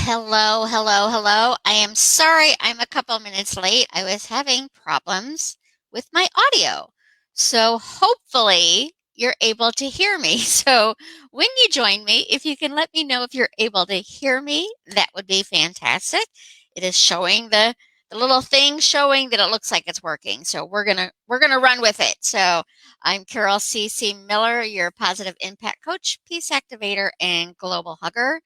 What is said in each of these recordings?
Hello, hello, hello. I am sorry I'm a couple minutes late. I was having problems with my audio. So hopefully you're able to hear me. So when you join me, if you can let me know if you're able to hear me, that would be fantastic. It is showing the little thing showing that it looks like it's working. So we're gonna run with it. So I'm Carol C. Miller, your positive impact coach, peace activator, and global hugger.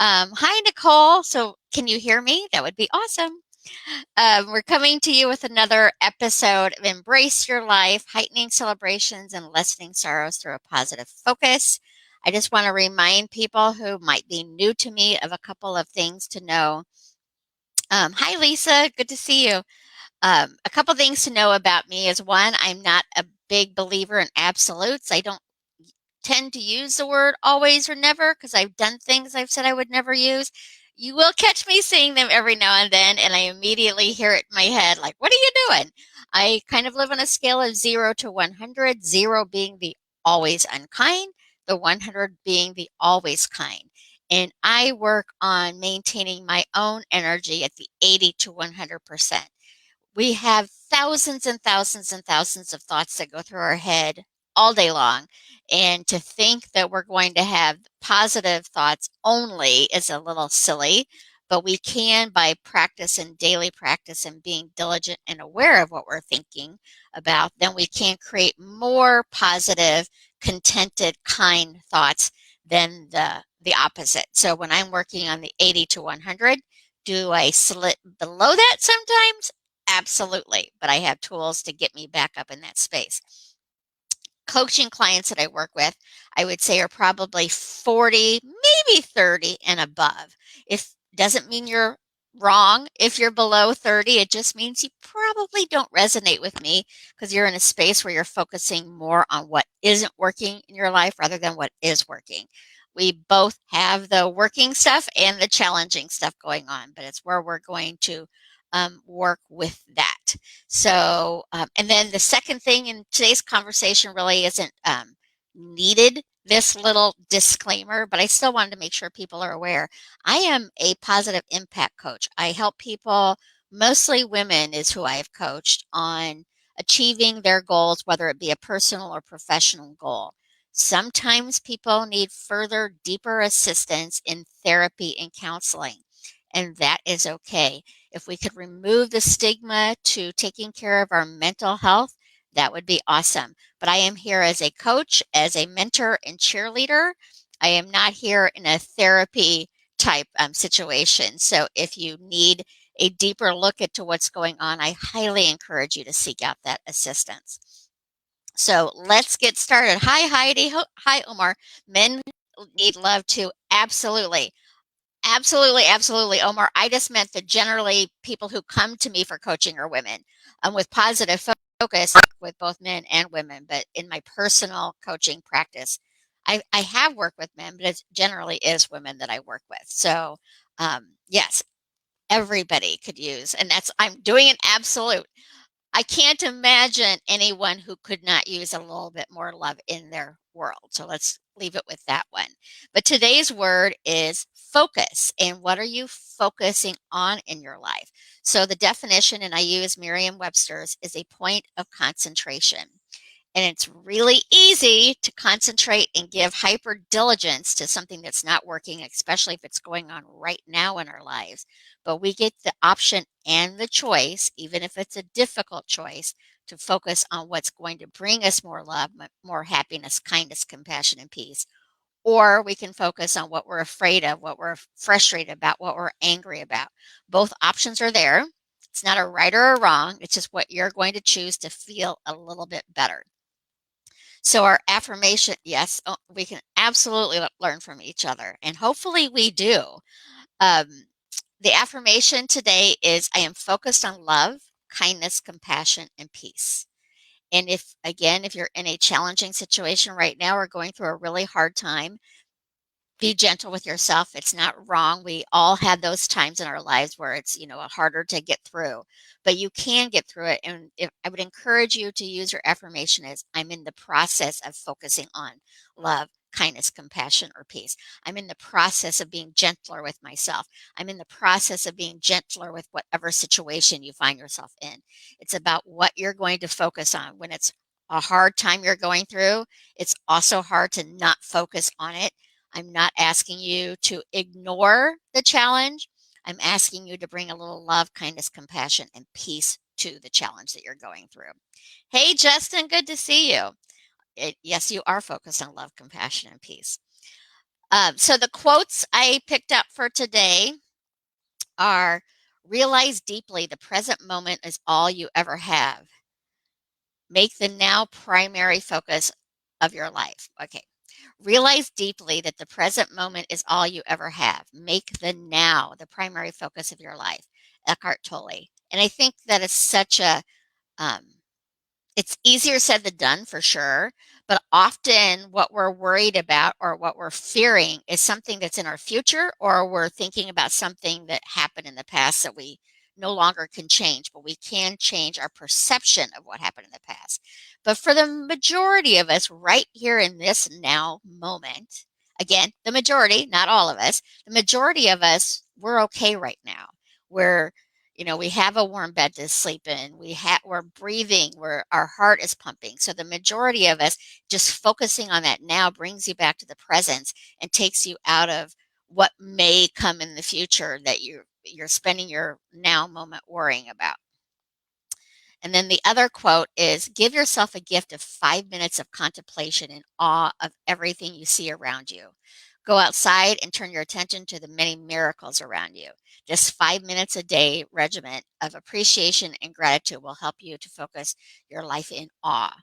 Hi, Nicole. So, can you hear me? That would be awesome. We're coming to you with another episode of Embrace Your Life, heightening celebrations and lessening sorrows through a positive focus. I just want to remind people who might be new to me of a couple of things to know. Hi, Lisa. Good to see you. A couple things to know about me is one, I'm not a big believer in absolutes. I don't tend to use the word always or never because I've done things I've said I would never use. You will catch me saying them every now and then, and I immediately hear it in my head like, what are you doing? I kind of live on a scale of 0 to 100, 0 being the always unkind, the 100 being the always kind. And I work on maintaining my own energy at the 80 to 100%. We have thousands and thousands and thousands of thoughts that go through our head all day long. And to think that we're going to have positive thoughts only is a little silly, but we can, by practice and daily practice and being diligent and aware of what we're thinking about, then we can create more positive, contented, kind thoughts than the opposite. So when I'm working on the 80 to 100, do I slip below that sometimes? Absolutely, but I have tools to get me back up in that space. Coaching clients that I work with, I would say are probably 40, maybe 30 and above. If doesn't mean you're wrong if you're below 30, it just means you probably don't resonate with me because you're in a space where you're focusing more on what isn't working in your life rather than what is working. We both have the working stuff and the challenging stuff going on, but it's where we're going to work with that. So, and then the second thing in today's conversation really isn't needed this little disclaimer, but I still wanted to make sure people are aware. I am a positive impact coach. I help people, mostly women, is who I have coached on achieving their goals, whether it be a personal or professional goal. Sometimes people need further, deeper assistance in therapy and counseling, and that is okay. If we could remove the stigma to taking care of our mental health, that would be awesome. But I am here as a coach, as a mentor and cheerleader. I am not here in a therapy type situation. So if you need a deeper look into what's going on, I highly encourage you to seek out that assistance. So let's get started. Hi, Heidi. Hi, Omar. Men need love too. Absolutely. Absolutely, absolutely, Omar. I just meant that generally people who come to me for coaching are women, with positive focus, like with both men and women. But in my personal coaching practice, I have worked with men, but it generally is women that I work with. So, yes, everybody could use, and that's I'm doing an absolute. I can't imagine anyone who could not use a little bit more love in their world. So let's leave it with that one. But today's word is focus. And what are you focusing on in your life? So the definition, and I use Merriam Webster's, is a point of concentration. And it's really easy to concentrate and give hyper diligence to something that's not working, especially if it's going on right now in our lives. But we get the option and the choice, even if it's a difficult choice, to focus on what's going to bring us more love, more happiness, kindness, compassion, and peace. Or we can focus on what we're afraid of, what we're frustrated about, what we're angry about. Both options are there. It's not a right or a wrong. It's just what you're going to choose to feel a little bit better. So our affirmation, yes, we can absolutely learn from each other, and hopefully we do. Um, the affirmation today is I am focused on love, kindness, compassion, and peace. And if you're in a challenging situation right now or going through a really hard time, Be gentle with yourself. It's not wrong. We all had those times in our lives where it's, harder to get through, but you can get through it. And if I would encourage you to use your affirmation as I'm in the process of focusing on love, kindness, compassion, or peace. I'm in the process of being gentler with myself. I'm in the process of being gentler with whatever situation you find yourself in. It's about what you're going to focus on. When it's a hard time you're going through, it's also hard to not focus on it. I'm not asking you to ignore the challenge. I'm asking you to bring a little love, kindness, compassion, and peace to the challenge that you're going through. Hey, Justin, good to see you. Yes, you are focused on love, compassion, and peace. So the quotes I picked up for today are realize deeply the present moment is all you ever have. Make the now primary focus of your life. Okay. Realize deeply that the present moment is all you ever have. Make the now the primary focus of your life. Eckhart Tolle. And I think that is such a um, it's easier said than done for sure, but often what we're worried about or what we're fearing is something that's in our future, or we're thinking about something that happened in the past that we no longer can change, but we can change our perception of what happened in the past. But for the majority of us, right here in this now moment, again, the majority, not all of us, the majority of us, we're okay right now. We're we have a warm bed to sleep in. We're breathing. Our heart is pumping. So the majority of us just focusing on that now brings you back to the present and takes you out of what may come in the future that you're spending your now moment worrying about. And then the other quote is give yourself a gift of 5 minutes of contemplation in awe of everything you see around you. Go outside and turn your attention to the many miracles around you. Just 5 minutes a day regiment of appreciation and gratitude will help you to focus your life in awe.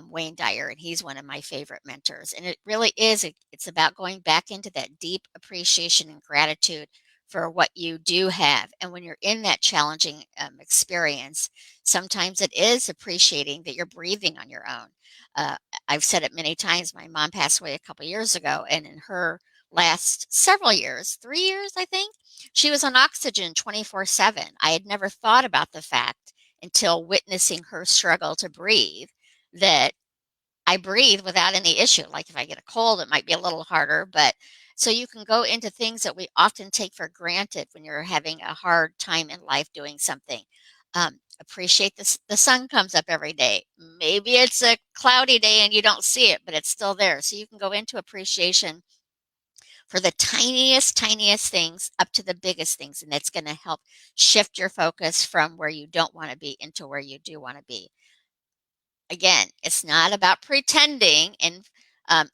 Wayne Dyer, and he's one of my favorite mentors. And it really is, it's about going back into that deep appreciation and gratitude for what you do have. And when you're in that challenging experience, sometimes it is appreciating that you're breathing on your own. Uh, I've said it many times. My mom passed away a couple years ago, and in her last several years, 3 years, I think, she was on oxygen 24/7. I had never thought about the fact until witnessing her struggle to breathe that I breathe without any issue. Like if I get a cold, it might be a little harder, but so you can go into things that we often take for granted when you're having a hard time in life doing something. Appreciate this. The sun comes up every day. Maybe it's a cloudy day and you don't see it, but it's still there. So you can go into appreciation for the tiniest things up to the biggest things. And that's going to help shift your focus from where you don't want to be into where you do want to be. Again, it's not about pretending and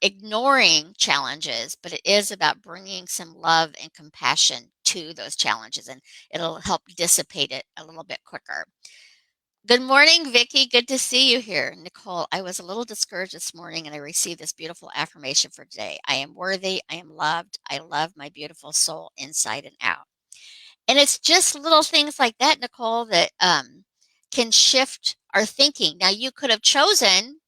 ignoring challenges, but it is about bringing some love and compassion to those challenges, and it'll help dissipate it a little bit quicker. Good morning, Vicki. Good to see you here. Nicole, I was a little discouraged this morning and I received this beautiful affirmation for today. I am worthy. I am loved. I love my beautiful soul inside and out. And it's just little things like that, Nicole, that can shift our thinking. Now, you could have chosen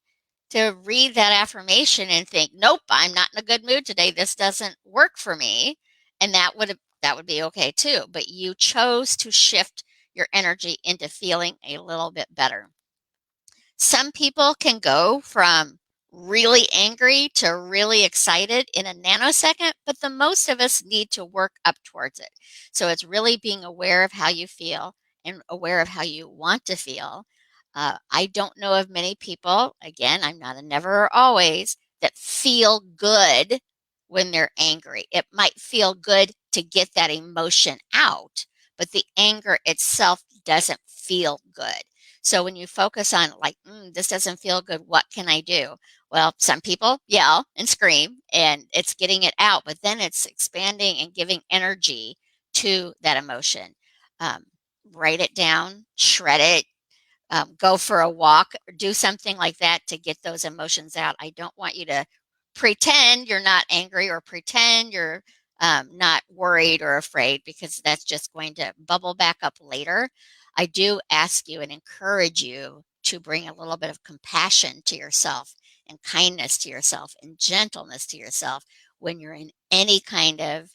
to read that affirmation and think, "Nope, I'm not in a good mood today. This doesn't work for me." And that would be okay too. But you chose to shift your energy into feeling a little bit better. Some people can go from really angry to really excited in a nanosecond, but the most of us need to work up towards it. So it's really being aware of how you feel and aware of how you want to feel. I don't know of many people, again, I'm not a never or always, that feel good when they're angry. It might feel good to get that emotion out, but the anger itself doesn't feel good. So when you focus on like, this doesn't feel good, what can I do? Well, some people yell and scream and it's getting it out, but then it's expanding and giving energy to that emotion. Um, Write it down, shred it, go for a walk, or do something like that to get those emotions out. I don't want you to pretend you're not angry or pretend you're not worried or afraid, because that's just going to bubble back up later. I do ask you and encourage you to bring a little bit of compassion to yourself and kindness to yourself and gentleness to yourself when you're in any kind of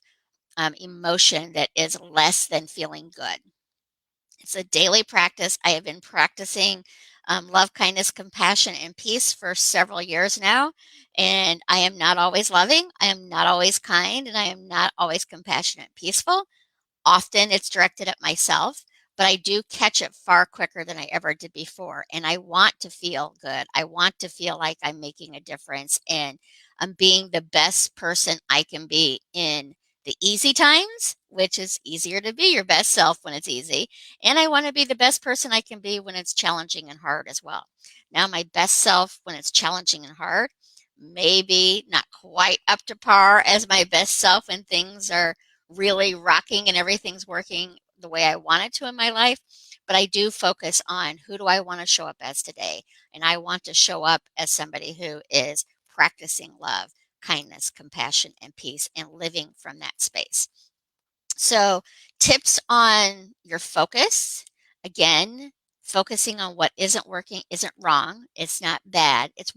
emotion that is less than feeling good. It's a daily practice. I have been practicing love, kindness, compassion, and peace for several years now. And I am not always loving, I am not always kind, and I am not always compassionate and peaceful. Often it's directed at myself, but I do catch it far quicker than I ever did before. And I want to feel good. I want to feel like I'm making a difference and I'm being the best person I can be in the easy times, which is easier to be your best self when it's easy. And I want to be the best person I can be when it's challenging and hard as well. Now, my best self when it's challenging and hard, maybe not quite up to par as my best self when things are really rocking and everything's working the way I want it to in my life. But I do focus on who do I want to show up as today? And I want to show up as somebody who is practicing love, kindness, compassion, and peace and living from that space. So, tips on your focus. Again, focusing on what isn't working isn't wrong. It's not bad. It's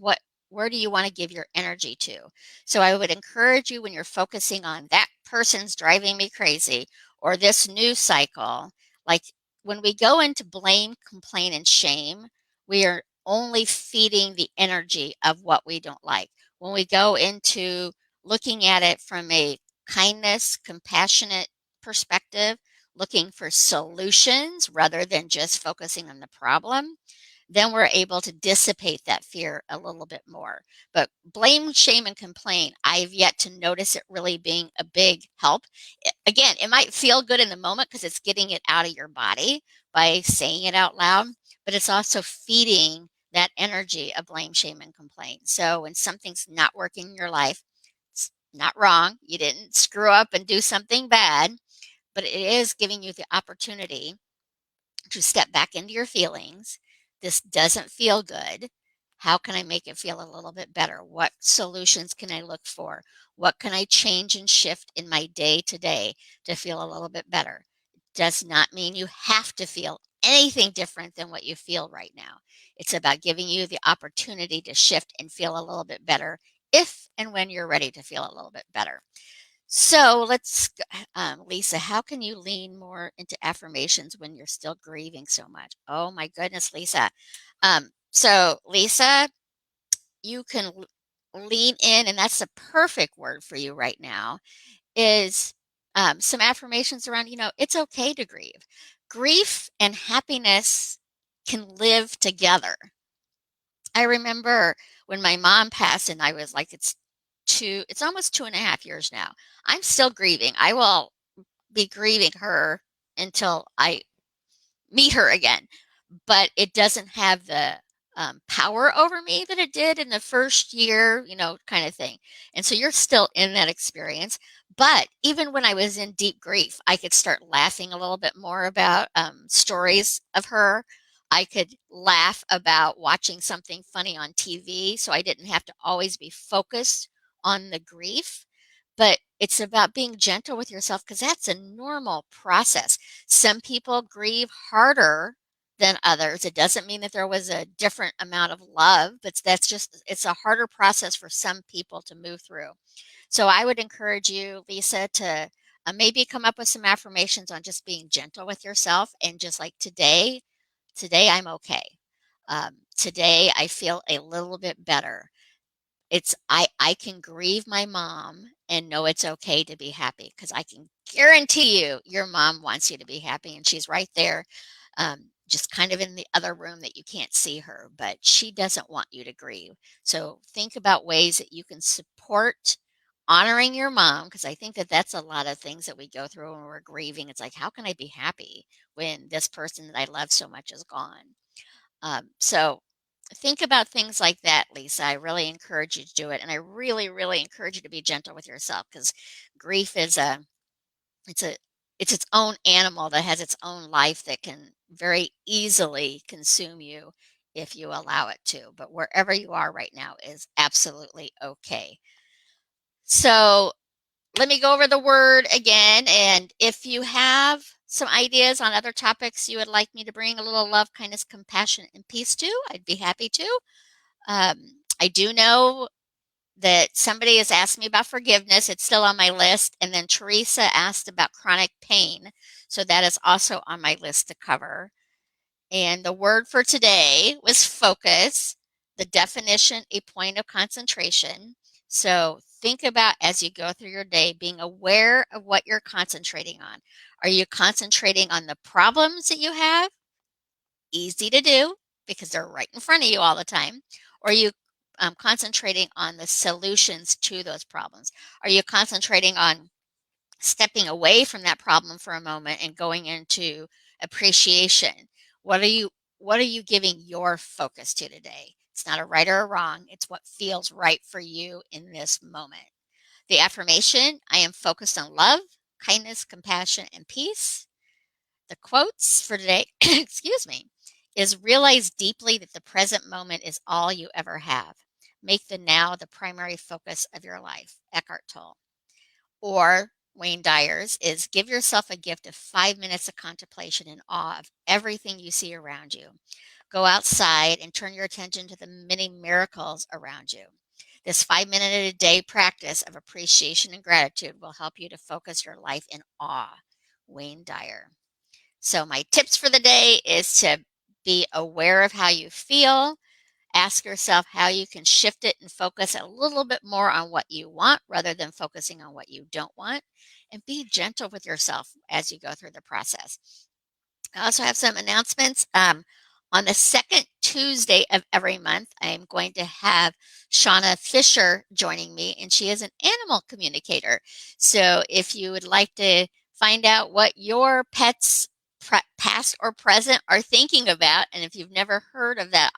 where do you want to give your energy to? So, I would encourage you when you're focusing on that person's driving me crazy or this news cycle, like when we go into blame, complain, and shame, we are only feeding the energy of what we don't like. When we go into looking at it from a kindness, compassionate perspective, looking for solutions rather than just focusing on the problem, then we're able to dissipate that fear a little bit more. But blame, shame, and complain, I've yet to notice it really being a big help. Again, it might feel good in the moment because it's getting it out of your body by saying it out loud, but it's also feeding that energy of blame, shame, and complain. So when something's not working in your life, it's not wrong. You didn't screw up and do something bad, but it is giving you the opportunity to step back into your feelings. This doesn't feel good. How can I make it feel a little bit better? What solutions can I look for? What can I change and shift in my day to day to feel a little bit better? Does not mean you have to feel anything different than what you feel right now. It's about giving you the opportunity to shift and feel a little bit better if and when you're ready to feel a little bit better. So Lisa, how can you lean more into affirmations when you're still grieving so much? Oh my goodness, Lisa. So Lisa, you can lean in, and that's the perfect word for you right now, is some affirmations around, it's okay to grieve. Grief and happiness can live together. I remember when my mom passed and I was like, it's almost 2.5 years now. I'm still grieving. I will be grieving her until I meet her again, but it doesn't have the power over me that it did in the first year, kind of thing. And so you're still in that experience. But even when I was in deep grief, I could start laughing a little bit more about stories of her. I could laugh about watching something funny on TV, so I didn't have to always be focused on the grief. But it's about being gentle with yourself because that's a normal process. Some people grieve harder than others. It doesn't mean that there was a different amount of love, but it's a harder process for some people to move through. So I would encourage you, Lisa, to maybe come up with some affirmations on just being gentle with yourself and just like today I'm okay. Today I feel a little bit better. I can grieve my mom and know it's okay to be happy because I can guarantee you your mom wants you to be happy and she's right there, just kind of in the other room that you can't see her, but she doesn't want you to grieve. So think about ways that you can support honoring your mom because I think that that's a lot of things that we go through when we're grieving. It's like, how can I be happy when this person that I love so much is gone? So think about things like that, Lisa. I really encourage you to do it. And I really, really encourage you to be gentle with yourself because grief it's a, it's its own animal that has its own life that can very easily consume you if you allow it to. But wherever you are right now is absolutely okay. So let me go over the word again. And if you have some ideas on other topics you would like me to bring a little love, kindness, compassion, and peace to, I'd be happy to. I do know that somebody has asked me about forgiveness. It's still on my list. And then Teresa asked about chronic pain. So that is also on my list to cover. And the word for today was focus, the definition, a point of concentration. So think about as you go through your day, being aware of what you're concentrating on. Are you concentrating on the problems that you have? Easy to do because they're right in front of you all the time. Or are you concentrating on the solutions to those problems? Are you concentrating on stepping away from that problem for a moment and going into appreciation? What are you giving your focus to today? It's not a right or a wrong, it's what feels right for you in this moment. The affirmation: I am focused on love, kindness, compassion, and peace. The quotes for today, excuse me, is realize deeply that the present moment is all you ever have. Make the now the primary focus of your life. Eckhart Tolle. Or Wayne Dyer's is give yourself a gift of 5 minutes of contemplation and awe of everything you see around you. Go outside and turn your attention to the many miracles around you. This 5 minute a day practice of appreciation and gratitude will help you to focus your life in awe. Wayne Dyer. So, my tips for the day is to be aware of how you feel. Ask yourself how you can shift it and focus a little bit more on what you want rather than focusing on what you don't want. And be gentle with yourself as you go through the process. I also have some announcements. On the second Tuesday of every month, I am going to have Shauna Fisher joining me, and she is an animal communicator. So if you would like to find out what your pets, past or present, are thinking about, and if you've never heard of that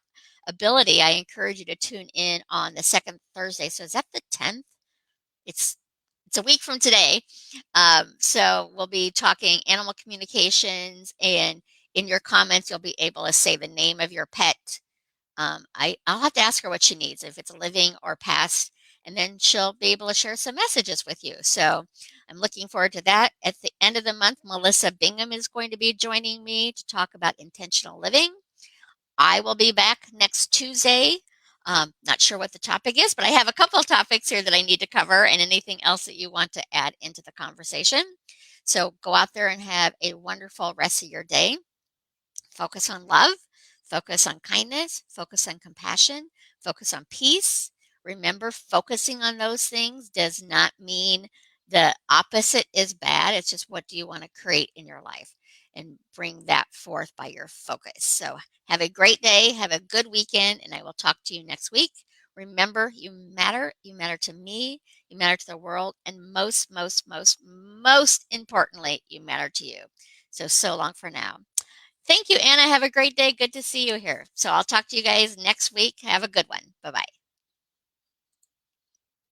ability, I encourage you to tune in on the second Thursday. So is that the 10th? It's it's a week from today. So we'll be talking animal communications, and in your comments, you'll be able to say the name of your pet. I'll have to ask her what she needs, if it's living or past, and then she'll be able to share some messages with you. So I'm looking forward to that. At the end of the month, Melissa Bingham is going to be joining me to talk about intentional living. I will be back next Tuesday. Not sure what the topic is, but I have a couple of topics here that I need to cover, and anything else that you want to add into the conversation. So go out there and have a wonderful rest of your day. Focus on love, focus on kindness, focus on compassion, focus on peace. Remember, focusing on those things does not mean the opposite is bad. It's just, what do you want to create in your life? And bring that forth by your focus. So have a great day, have a good weekend, and I will talk to you next week. Remember, you matter. You matter to me, you matter to the world, and most importantly, you matter to you. So long for now. Thank you, Anna. Have a great day. Good to see you here. So I'll talk to you guys next week. Have a good one. Bye bye.